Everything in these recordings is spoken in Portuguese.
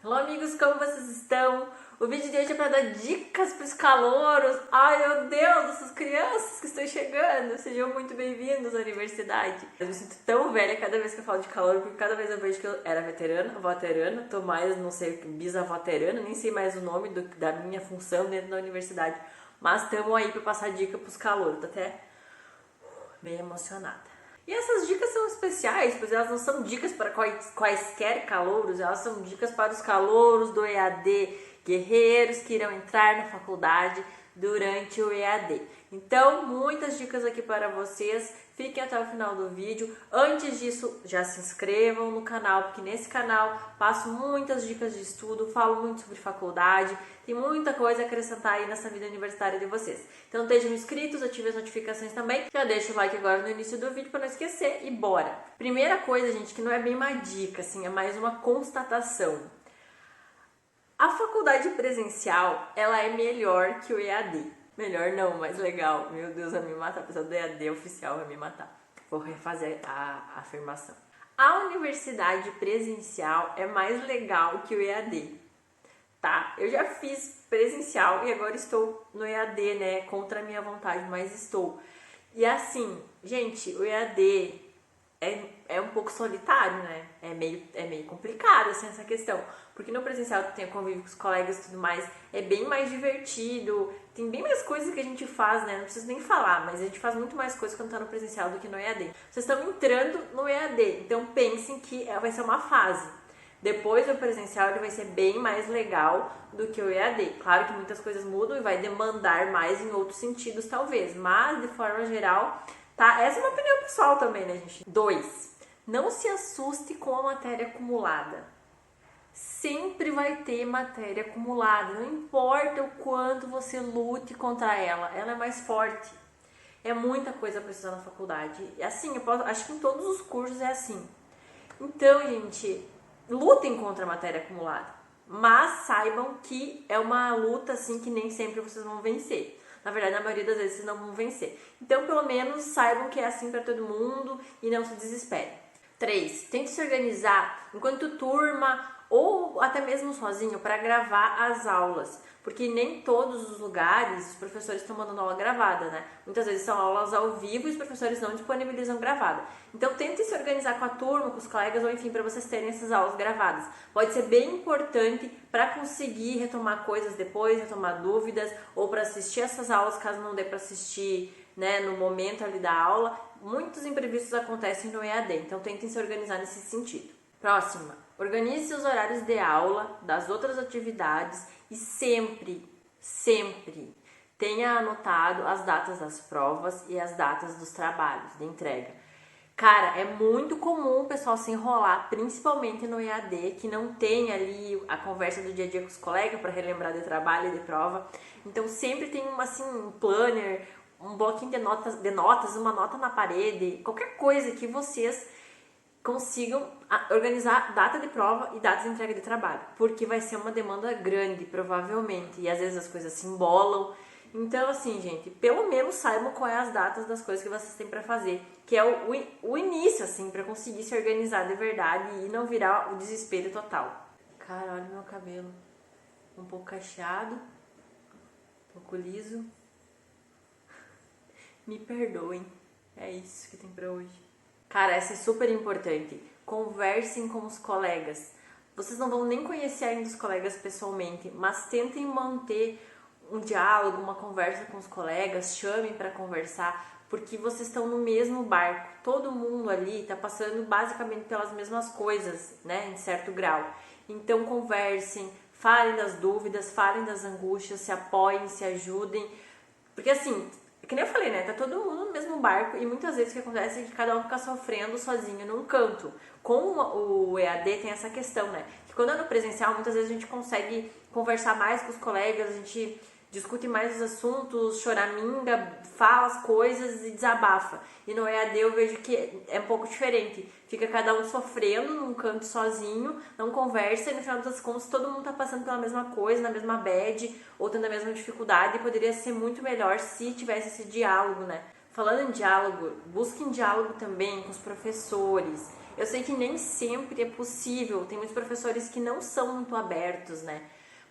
Olá amigos, como vocês estão? O vídeo de hoje é para dar dicas para os calouros. Ai meu Deus, essas crianças que estão chegando, sejam muito bem-vindos à universidade. Eu me sinto tão velha cada vez que eu falo de calor, porque cada vez eu vejo que eu era veterana, avó veterana, tô mais, não sei, bisavó veterana, nem sei mais o nome da minha função dentro da universidade. Mas estamos aí para passar dica para os calouros, tô até bem emocionada. E essas dicas são especiais, pois elas não são dicas para quaisquer calouros, elas são dicas para os calouros do EAD, guerreiros que irão entrar na faculdade durante o EAD. Então, muitas dicas aqui para vocês, fiquem até o final do vídeo. Antes disso, já se inscrevam no canal, porque nesse canal passo muitas dicas de estudo, falo muito sobre faculdade, tem muita coisa a acrescentar aí nessa vida universitária de vocês. Então estejam inscritos, ativem as notificações também, já deixa o like agora no início do vídeo para não esquecer e bora! Primeira coisa, gente, que não é bem uma dica, assim, é mais uma constatação. A faculdade presencial, ela é melhor que o EAD. Melhor não, mais legal. Meu Deus, vai me matar. A pessoa do EAD oficial vai me matar. Vou refazer a afirmação. A universidade presencial é mais legal que o EAD, tá? Eu já fiz presencial e agora estou no EAD, né? Contra a minha vontade, mas estou. E assim, gente, o EAD é um pouco solitário, né? É meio complicado, assim, essa questão. Porque no presencial tu tem convívio com os colegas e tudo mais, é bem mais divertido, tem bem mais coisas que a gente faz, né? Não preciso nem falar, mas a gente faz muito mais coisas quando tá no presencial do que no EAD. Vocês estão entrando no EAD, então pensem que vai ser uma fase. Depois do presencial ele vai ser bem mais legal do que o EAD. Claro que muitas coisas mudam e vai demandar mais em outros sentidos, talvez, mas de forma geral, tá? Essa é uma opinião pessoal também, né, gente? 2. Não se assuste com a matéria acumulada. Sempre vai ter matéria acumulada, não importa o quanto você lute contra ela é mais forte. É muita coisa para estudar na faculdade. E assim, acho que em todos os cursos é assim. Então, gente, lutem contra a matéria acumulada, mas saibam que é uma luta assim que nem sempre vocês vão vencer. Na verdade, na maioria das vezes vocês não vão vencer. Então, pelo menos saibam que é assim para todo mundo e não se desesperem. 3. Tente se organizar enquanto turma ou até mesmo sozinho para gravar as aulas, porque nem todos os lugares os professores estão mandando aula gravada, né? Muitas vezes são aulas ao vivo e os professores não disponibilizam gravada. Então tente se organizar com a turma, com os colegas ou enfim para vocês terem essas aulas gravadas. Pode ser bem importante para conseguir retomar coisas depois, retomar dúvidas ou para assistir essas aulas caso não dê para assistir, né, no momento ali da aula. Muitos imprevistos acontecem no EAD, então tentem se organizar nesse sentido. Próxima, organize os horários de aula, das outras atividades e sempre tenha anotado as datas das provas e as datas dos trabalhos de entrega. Cara, é muito comum o pessoal se enrolar, principalmente no EAD, que não tem ali a conversa do dia a dia com os colegas para relembrar de trabalho e de prova. Então sempre tem um planner, um bloquinho de notas, uma nota na parede, qualquer coisa que vocês consigam organizar data de prova e data de entrega de trabalho, porque vai ser uma demanda grande, provavelmente, e às vezes as coisas se embolam. Então, assim, gente, pelo menos saibam qual é as datas das coisas que vocês têm para fazer, que é o início, assim, para conseguir se organizar de verdade e não virar o desespero total. Cara, olha meu cabelo, um pouco cacheado, um pouco liso. Me perdoem, é isso que tem para hoje. Cara, essa é super importante. Conversem com os colegas. Vocês não vão nem conhecer ainda os colegas pessoalmente, mas tentem manter um diálogo, uma conversa com os colegas, chamem para conversar, porque vocês estão no mesmo barco. Todo mundo ali está passando basicamente pelas mesmas coisas, né, em certo grau. Então conversem, falem das dúvidas, falem das angústias, se apoiem, se ajudem, porque assim, que nem eu falei, né? Tá todo mundo no mesmo barco e muitas vezes o que acontece é que cada um fica sofrendo sozinho num canto. Com o EAD tem essa questão, né? Que quando é no presencial, muitas vezes a gente consegue conversar mais com os colegas, a gente discute mais os assuntos, choraminga, fala as coisas e desabafa. E no EAD eu vejo que é um pouco diferente. Fica cada um sofrendo num canto sozinho, não conversa e no final das contas todo mundo tá passando pela mesma coisa, na mesma bad ou tendo a mesma dificuldade, e poderia ser muito melhor se tivesse esse diálogo, né? Falando em diálogo, busquem diálogo também com os professores. Eu sei que nem sempre é possível, tem muitos professores que não são muito abertos, né?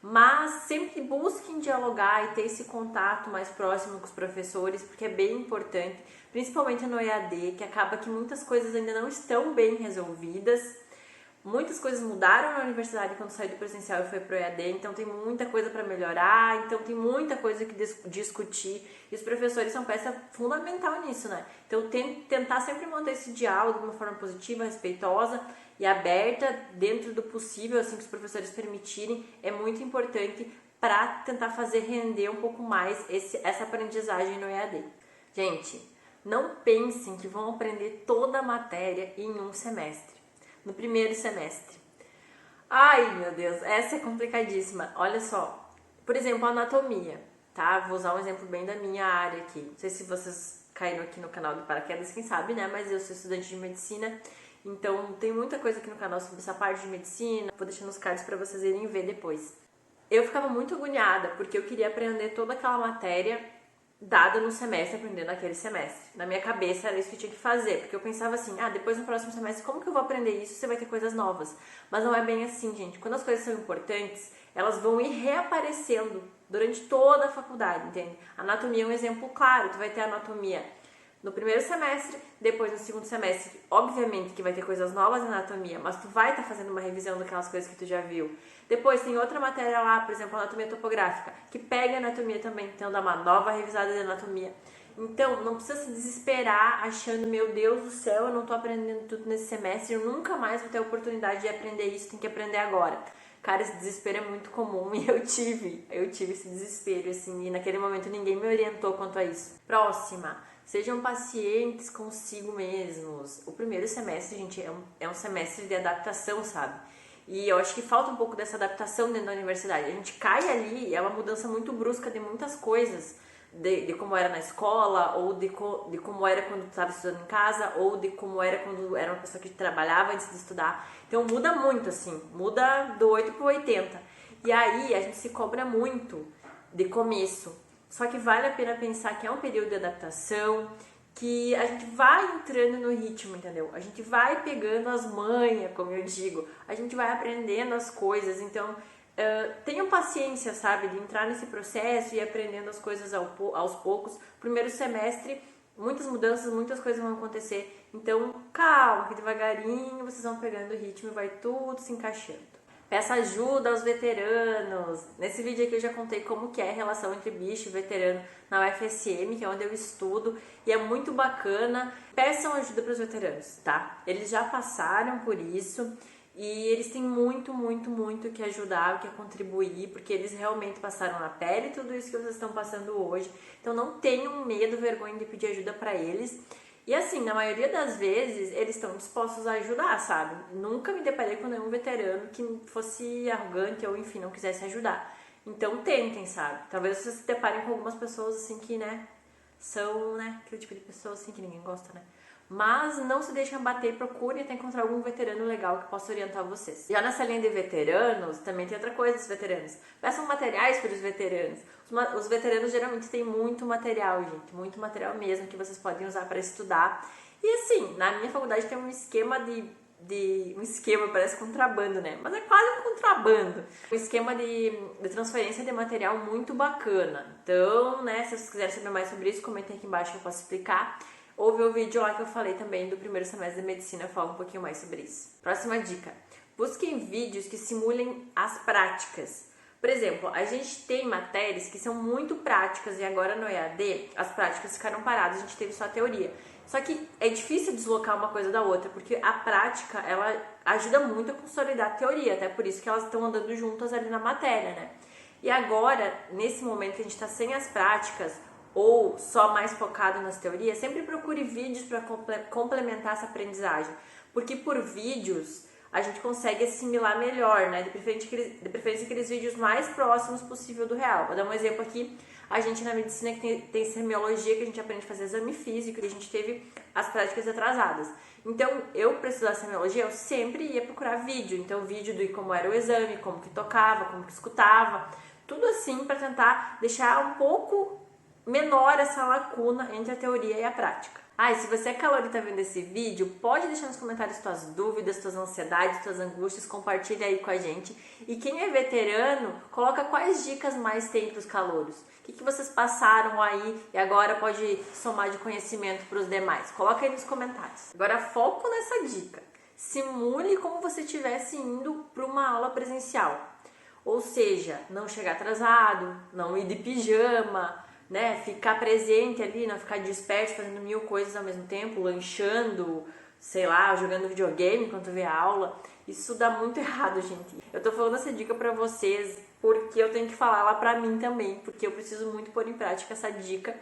Mas sempre busquem dialogar e ter esse contato mais próximo com os professores, porque é bem importante, principalmente no EAD, que acaba que muitas coisas ainda não estão bem resolvidas. Muitas coisas mudaram na universidade quando saiu do presencial e foi pro EAD, então tem muita coisa para melhorar, então tem muita coisa que discutir, e os professores são peça fundamental nisso, né? Então tentar sempre manter esse diálogo de uma forma positiva, respeitosa e aberta, dentro do possível, assim que os professores permitirem, é muito importante para tentar fazer render um pouco mais essa aprendizagem no EAD. Gente, não pensem que vão aprender toda a matéria em um semestre. No primeiro semestre. Ai, meu Deus, essa é complicadíssima. Olha só, por exemplo, anatomia, tá? Vou usar um exemplo bem da minha área aqui. Não sei se vocês caíram aqui no canal do Paraquedas, quem sabe, né? Mas eu sou estudante de medicina, então tem muita coisa aqui no canal sobre essa parte de medicina. Vou deixar nos cards para vocês irem ver depois. Eu ficava muito agoniada, porque eu queria aprender toda aquela matéria dada no semestre, aprendendo naquele semestre. Na minha cabeça era isso que eu tinha que fazer, porque eu pensava assim, depois no próximo semestre, como que eu vou aprender isso? Você vai ter coisas novas. Mas não é bem assim, gente. Quando as coisas são importantes, elas vão ir reaparecendo durante toda a faculdade, entende? Anatomia é um exemplo claro, tu vai ter anatomia no primeiro semestre, depois no segundo semestre, obviamente que vai ter coisas novas na anatomia, mas tu vai estar fazendo uma revisão daquelas coisas que tu já viu. Depois tem outra matéria lá, por exemplo, anatomia topográfica, que pega anatomia também, então dá uma nova revisada de anatomia. Então, não precisa se desesperar achando, meu Deus do céu, eu não tô aprendendo tudo nesse semestre, eu nunca mais vou ter a oportunidade de aprender isso, tem que aprender agora. Cara, esse desespero é muito comum e eu tive esse desespero, assim, e naquele momento ninguém me orientou quanto a isso. Próxima. Sejam pacientes consigo mesmos. O primeiro semestre, gente, é um semestre de adaptação, sabe? E eu acho que falta um pouco dessa adaptação dentro da universidade. A gente cai ali, é uma mudança muito brusca de muitas coisas. De como era na escola, ou de como era quando tu estava estudando em casa, ou de como era quando era uma pessoa que trabalhava antes de estudar. Então muda muito, assim, muda do 8 pro 80. E aí a gente se cobra muito de começo. Só que vale a pena pensar que é um período de adaptação, que a gente vai entrando no ritmo, entendeu? A gente vai pegando as manhas, como eu digo, a gente vai aprendendo as coisas, então tenham paciência, sabe, de entrar nesse processo e ir aprendendo as coisas aos poucos. Primeiro semestre, muitas mudanças, muitas coisas vão acontecer, então calma, que devagarinho vocês vão pegando o ritmo e vai tudo se encaixando. Peça ajuda aos veteranos. Nesse vídeo aqui eu já contei como que é a relação entre bicho e veterano na UFSM, que é onde eu estudo, e é muito bacana. Peçam ajuda para os veteranos, tá? Eles já passaram por isso e eles têm muito, muito, muito que ajudar, o que contribuir, porque eles realmente passaram na pele tudo isso que vocês estão passando hoje. Então não tenham medo, vergonha de pedir ajuda para eles. E assim, na maioria das vezes, eles estão dispostos a ajudar, sabe? Nunca me deparei com nenhum veterano que fosse arrogante ou, enfim, não quisesse ajudar. Então, tentem, sabe? Talvez vocês se deparem com algumas pessoas, assim, que, né, são, né, aquele tipo de pessoa, assim, que ninguém gosta, né? Mas não se deixem abater e procurem até encontrar algum veterano legal que possa orientar vocês. Já nessa linha de veteranos, também tem outra coisa dos veteranos. Peçam materiais para os veteranos. Os veteranos geralmente têm muito material, gente. Muito material mesmo que vocês podem usar para estudar. E assim, na minha faculdade tem um esquema um esquema, parece contrabando, né? Mas é quase um contrabando. Um esquema de transferência de material muito bacana. Então, né, se vocês quiserem saber mais sobre isso, comentem aqui embaixo que eu posso explicar. Houve um vídeo lá que eu falei também do primeiro semestre de medicina, eu falo um pouquinho mais sobre isso. Próxima dica. Busquem vídeos que simulem as práticas. Por exemplo, a gente tem matérias que são muito práticas e agora no EAD as práticas ficaram paradas, a gente teve só a teoria. Só que é difícil deslocar uma coisa da outra, porque a prática, ela ajuda muito a consolidar a teoria, até por isso que elas estão andando juntas ali na matéria, né? E agora, nesse momento que a gente está sem as práticas, ou só mais focado nas teorias, sempre procure vídeos para complementar essa aprendizagem, porque por vídeos a gente consegue assimilar melhor, né? De preferência aqueles vídeos mais próximos possível do real. Vou dar um exemplo aqui, a gente na medicina que tem semiologia, que a gente aprende a fazer exame físico, e a gente teve as práticas atrasadas. Então, eu para estudar semiologia, eu sempre ia procurar vídeo, então vídeo de como era o exame, como que tocava, como que escutava, tudo assim para tentar deixar um pouco menor essa lacuna entre a teoria e a prática. Ah, e se você é calor e tá vendo esse vídeo, pode deixar nos comentários tuas dúvidas, tuas ansiedades, tuas angústias, compartilha aí com a gente. E quem é veterano, coloca quais dicas mais tem pros calouros. O que vocês passaram aí e agora pode somar de conhecimento para os demais. Coloca aí nos comentários. Agora foco nessa dica. Simule como você estivesse indo para uma aula presencial. Ou seja, não chegar atrasado, não ir de pijama, né? Ficar presente ali, não ficar disperso fazendo mil coisas ao mesmo tempo, lanchando, sei lá, jogando videogame enquanto vê a aula. Isso dá muito errado, gente. Eu tô falando essa dica pra vocês porque eu tenho que falar lá pra mim também, porque eu preciso muito pôr em prática essa dica.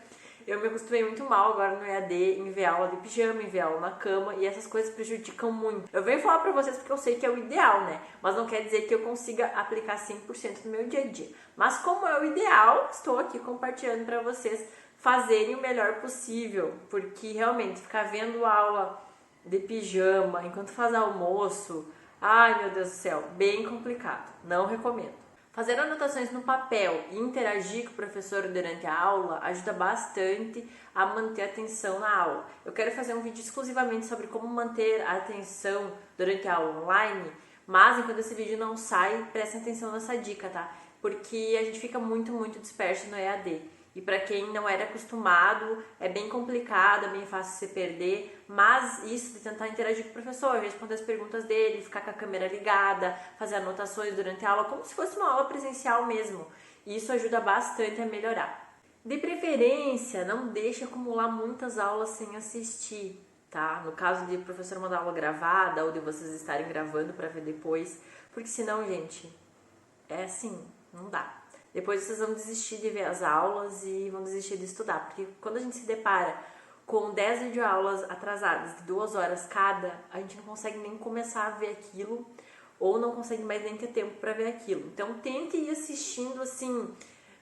Eu me acostumei muito mal agora no EAD em ver aula de pijama, em ver aula na cama, e essas coisas prejudicam muito. Eu venho falar pra vocês porque eu sei que é o ideal, né? Mas não quer dizer que eu consiga aplicar 100% no meu dia a dia. Mas como é o ideal, estou aqui compartilhando pra vocês fazerem o melhor possível, porque realmente ficar vendo aula de pijama enquanto faz almoço, ai meu Deus do céu, bem complicado, não recomendo. Fazer anotações no papel e interagir com o professor durante a aula ajuda bastante a manter a atenção na aula. Eu quero fazer um vídeo exclusivamente sobre como manter a atenção durante a aula online, mas enquanto esse vídeo não sai, preste atenção nessa dica, tá? Porque a gente fica muito disperso no EAD. E para quem não era acostumado, é bem complicado, é bem fácil se perder, mas isso de tentar interagir com o professor, responder as perguntas dele, ficar com a câmera ligada, fazer anotações durante a aula, como se fosse uma aula presencial mesmo. E isso ajuda bastante a melhorar. De preferência, não deixe acumular muitas aulas sem assistir, tá? No caso de o professor mandar aula gravada ou de vocês estarem gravando para ver depois, porque senão, gente, é assim, não dá. Depois vocês vão desistir de ver as aulas e vão desistir de estudar, porque quando a gente se depara com 10 videoaulas atrasadas de 2 horas cada, a gente não consegue nem começar a ver aquilo ou não consegue mais nem ter tempo para ver aquilo. Então tente ir assistindo assim,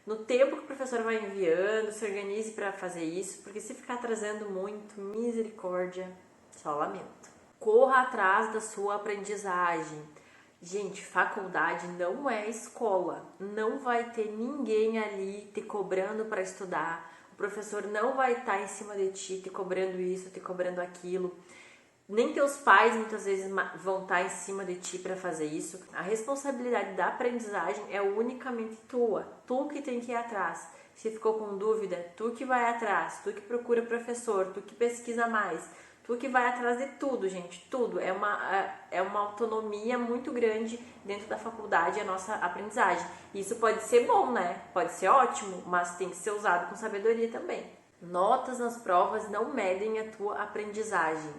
no tempo que o professor vai enviando, se organize para fazer isso, porque se ficar atrasando muito, misericórdia, só lamento. Corra atrás da sua aprendizagem. Gente, faculdade não é escola, não vai ter ninguém ali te cobrando para estudar, o professor não vai estar em cima de ti te cobrando isso, te cobrando aquilo, nem teus pais muitas vezes vão estar em cima de ti para fazer isso. A responsabilidade da aprendizagem é unicamente tua, tu que tem que ir atrás. Se ficou com dúvida, tu que vai atrás, tu que procura professor, tu que pesquisa mais. Tu que vai atrás de tudo, gente, tudo. É uma autonomia muito grande dentro da faculdade, a nossa aprendizagem. Isso pode ser bom, né? Pode ser ótimo, mas tem que ser usado com sabedoria também. Notas nas provas não medem a tua aprendizagem.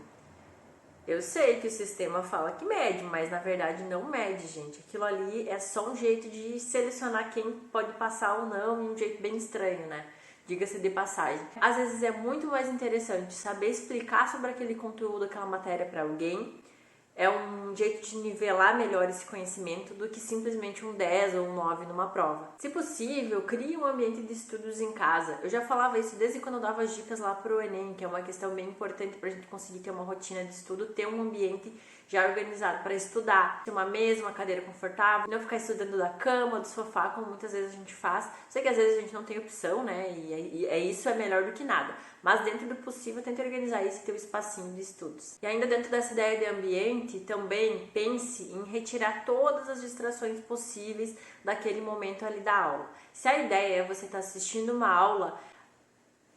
Eu sei que o sistema fala que mede, mas na verdade não mede, gente. Aquilo ali é só um jeito de selecionar quem pode passar ou não, e um jeito bem estranho, né? Diga-se de passagem. Às vezes é muito mais interessante saber explicar sobre aquele conteúdo, aquela matéria para alguém. É um jeito de nivelar melhor esse conhecimento do que simplesmente um 10 ou um 9 numa prova. Se possível, crie um ambiente de estudos em casa. Eu já falava isso desde quando eu dava as dicas lá pro Enem, que é uma questão bem importante pra gente conseguir ter uma rotina de estudo, ter um ambiente já organizado para estudar, ter uma mesa, uma cadeira confortável, não ficar estudando da cama, do sofá, como muitas vezes a gente faz. Sei que às vezes a gente não tem opção, né? E isso é melhor do que nada. Mas dentro do possível, tente organizar isso e ter um espacinho de estudos. E ainda dentro dessa ideia de ambiente, também pense em retirar todas as distrações possíveis daquele momento ali da aula. Se a ideia é você estar assistindo uma aula,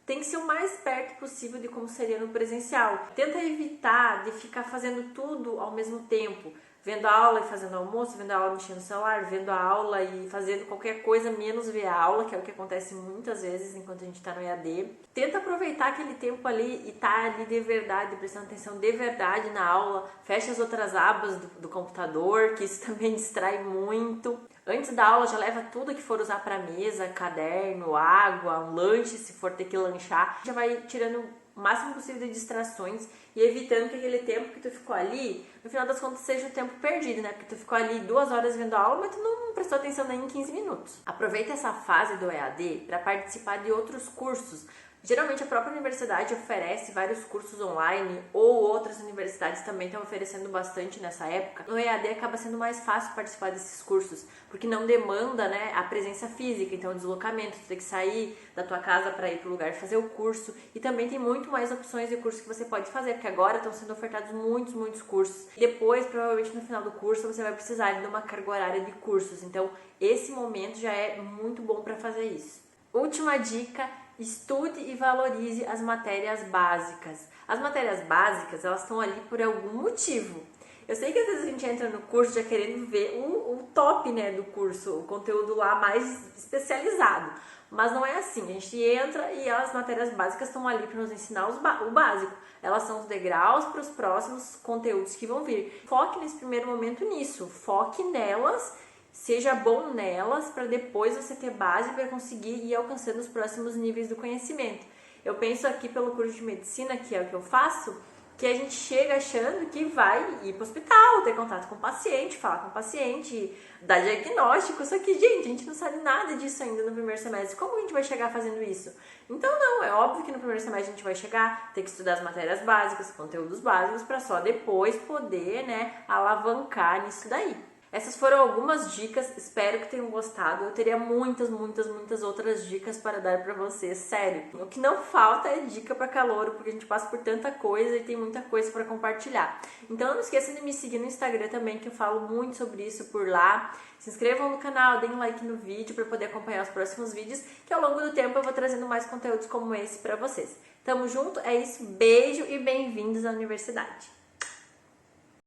tem que ser o mais perto possível de como seria no presencial. Tenta evitar de ficar fazendo tudo ao mesmo tempo. Vendo a aula e fazendo almoço, vendo a aula mexendo no celular, vendo a aula e fazendo qualquer coisa menos ver a aula, que é o que acontece muitas vezes enquanto a gente está no EAD. Tenta aproveitar aquele tempo ali e tá ali de verdade, prestando atenção de verdade na aula. Fecha as outras abas do computador, que isso também distrai muito. Antes da aula já leva tudo que for usar para mesa, caderno, água, um lanche, se for ter que lanchar. Já vai tirando o máximo possível de distrações e evitando que aquele tempo que tu ficou ali, no final das contas, seja um tempo perdido, né? Porque tu ficou ali 2 horas vendo a aula, mas tu não prestou atenção nem em 15 minutos. Aproveita essa fase do EAD para participar de outros cursos. Geralmente a própria universidade oferece vários cursos online ou outras universidades também estão oferecendo bastante nessa época. No EAD acaba sendo mais fácil participar desses cursos, porque porque não demanda, né, a presença física, então o deslocamento, tu tem que sair da tua casa para ir para o lugar fazer o curso, e também tem muito mais opções de curso que você pode fazer, porque agora estão sendo ofertados muitos cursos. Depois, provavelmente no final do curso, você vai precisar de uma carga horária de cursos, então esse momento já é muito bom para fazer isso. Última dica: estude e valorize as matérias básicas. As matérias básicas, elas estão ali por algum motivo. Eu sei que às vezes a gente entra no curso já querendo ver o top, né, do curso, o conteúdo lá mais especializado. Mas não é assim, a gente entra e as matérias básicas estão ali para nos ensinar o básico. Elas são os degraus para os próximos conteúdos que vão vir. Foque nesse primeiro momento nisso, foque nelas, seja bom nelas, para depois você ter base para conseguir ir alcançando os próximos níveis do conhecimento. Eu penso aqui pelo curso de medicina, que é o que eu faço, que a gente chega achando que vai ir para o hospital, ter contato com o paciente, falar com o paciente, dar diagnóstico, só que, gente, a gente não sabe nada disso ainda no primeiro semestre. Como a gente vai chegar fazendo isso? Então, não, é óbvio que no primeiro semestre a gente vai chegar, ter que estudar as matérias básicas, conteúdos básicos, para só depois poder, né, alavancar nisso daí. Essas foram algumas dicas, espero que tenham gostado. Eu teria muitas outras dicas para dar para vocês, sério. O que não falta é dica para calouro, porque a gente passa por tanta coisa e tem muita coisa para compartilhar. Então não esqueça de me seguir no Instagram também, que eu falo muito sobre isso por lá. Se inscrevam no canal, deem um like no vídeo para poder acompanhar os próximos vídeos, que ao longo do tempo eu vou trazendo mais conteúdos como esse para vocês. Tamo junto, é isso, beijo e bem-vindos à universidade!